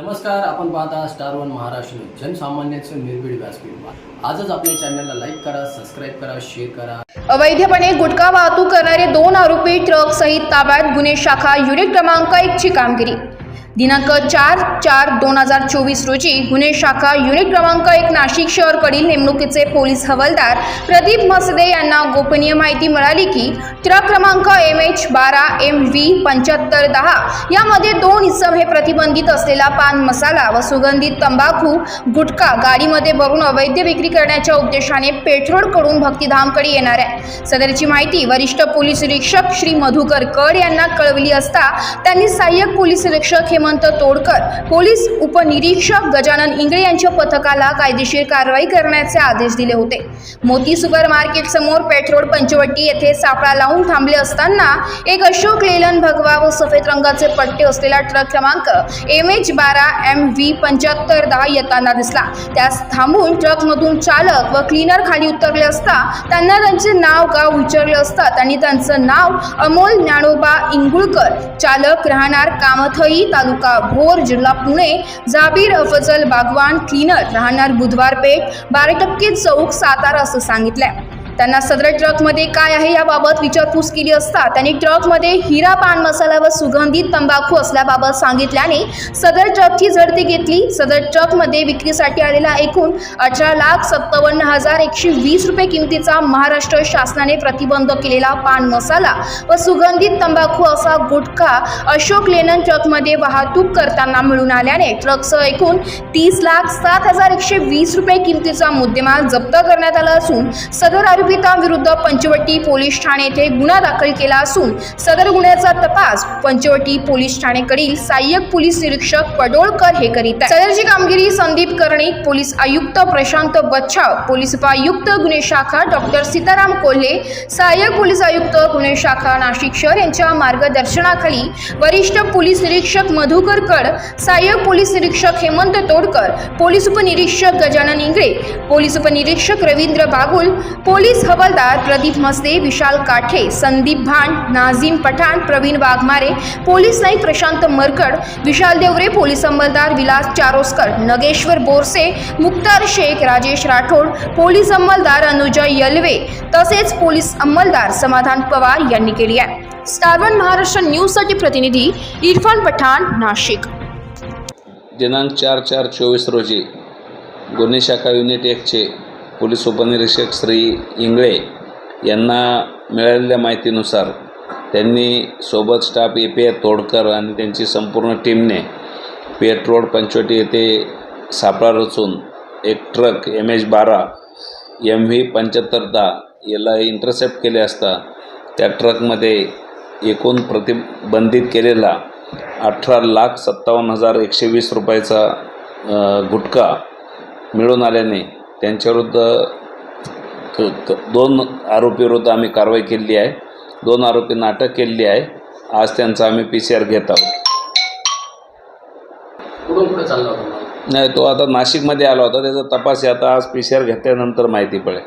नमस्कार, आपण पाहता स्टार वन महाराष्ट्र न्यूज, जनसामान्यांचं निर्भीड व्यासपीठ। आजच आपल्या चॅनलला लाईक करा, सबस्क्राईब करा, शेअर करा। अवैधपणे गुटखा वाहतूक करणारे 2 आरोपी ट्रक सहित ताब्यात। गुन्हे शाखा युनिट क्रमांक 1 ची कामगिरी। दिनांक 4/4/2024 रोजी गुन्हे शाखा युनिट क्रमांक 1 नाशिक शहरकडील नेमणुकीचे पोलीस हवालदार प्रदीप मसदे यांना गोपनीय माहिती मिळाली की ट्रक क्रमांक MH12MV 7510 यामध्ये 2 इसम हे प्रतिबंधित असलेला पान मसाला व सुगंधित तंबाखू गुटखा गाडीमध्ये भरून अवैध विक्री करण्याच्या उद्देशाने पेठरोडकडून भक्तिधामकडे येणार आहे। सदरची माहिती वरिष्ठ पोलीस निरीक्षक श्री मधुकर कड यांना कळवली असता त्यांनी सहाय्यक पोलीस निरीक्षक हेमंत तोडकर, पोलीस उपनिरीक्षक गजानन इंगळे यांच्या पथकाला कायदेशीर कारवाई करण्याचे आदेश दिले होते। मोती सुपर मार्केट समोर पेठरोड पंचवटी येथे सापळा लावून थांबले असताना एक अशोक लेलन भगवा व सफेद रंगाचे पट्टे असलेला ट्रक क्रमांक MH12MV 7510 येताना दिसला। त्यास थांबून ट्रकमधून चालक व क्लीनर खाली उतरले असता त्यांना त्यांचे नाव गाव विचारले असता त्यांनी त्यांचं नाव अमोल ज्ञानोबा इंगुळकर, चालक राहणार कामथई, तालुका भोर, जिल्हा पुणे, जाबीर अफजल बागवान, क्लीनर राहणार बुधवार पेठ, 12% चौक, सातारा असं सांगितलंय। त्यांना सदर ट्रकमध्ये काय आहे याबाबत विचारपूस केली असता त्यांनी ट्रकमध्ये हिरा पान मसाला व सुगंधित तंबाखू असल्याबाबत सांगितल्याने सदर ट्रकची झडती घेतली। सदर ट्रकमध्ये विक्रीसाठी आलेला एकूण 18,57,120 रुपये किमतीचा महाराष्ट्र शासनाने प्रतिबंध केलेला पान मसाला व सुगंधित तंबाखू असा गुटखा अशोक लेलन ट्रकमध्ये वाहतूक करताना मिळून आल्याने ट्रकसह एकूण 30,07,120 रुपये किमतीचा मुद्देमाल जप्त करण्यात आला असून सदर विरुद्ध पंचवटी पोलीस ठाणे येथे गुन्हा दाखल केला असून सदर गुन्ह्याचा तपास पंचवटी पोलीस ठाणेकडील सहाय्यक पोलीस निरीक्षक पडोळकर हे करीत आहेत। सदरची कामगिरी संदीप कर्णिक, पोलीस आयुक्त प्रशांत बच्छाव, पोलीस उपायुक्त गुन्हे शाखा डॉक्टर सीताराम कोल्हे, सहाय्यक पोलीस आयुक्त गुन्हे शाखा नाशिक शहर यांच्या मार्गदर्शनाखाली वरिष्ठ पोलीस निरीक्षक मधुकर कड, सहाय्यक पोलीस निरीक्षक हेमंत तोडकर, पोलीस उपनिरीक्षक गजानन इंगळे, पोलीस उपनिरीक्षक रवींद्र बागुल, पोलीस हवालदार प्रदीप मसदे, विशाल काठे, संदीप भांड, नाझीम पठाण, प्रवीण वाघमारे, पोलीस नाईक प्रशांत मरकड, विशाल देवरे, पोलीस अंमलदार विलास चारोस्कर, नगेश्वर बोरसे, मुक्तार शेख, राजेश राठोड, पोलीस अंमलदार अनुजा यलवे तसेच पोलीस अंमलदार समाधान पवार यांनी केली आहे। स्टार वन महाराष्ट्र न्यूज साठी प्रतिनिधी इरफान पठाण, नाशिक। दिनांक 4/4/24 रोजी गुन्हे शाखा युनिट 1 चे पोलीस उपनिरीक्षक श्री इंगळे यांना मिळालेल्या माहितीनुसार त्यांनी सोबत स्टाफ API तोडकर आणि त्यांची संपूर्ण टीमने पेठरोड पंचवटी येथे सापळा रचून एक ट्रक MH12MV 7510 याला इंटरसेप्ट केले असता त्या ट्रकमध्ये एकूण प्रतिबंधित केलेला 18,57,120 रुपयाचा गुटखा मिळून आल्याने त्यांच्याविरुद्ध 2 आरोपीविरुद्ध आम्ही कारवाई केली आहे। 2 आरोपींना अटक केली आहे। आज त्यांचा आम्ही PCR घेत आहोत। कुठून चालला होता? नाही, तो आता नाशिकमध्ये आला होता, त्याचा तपास आता आज PCR घेतल्यानंतर माहिती पडेल।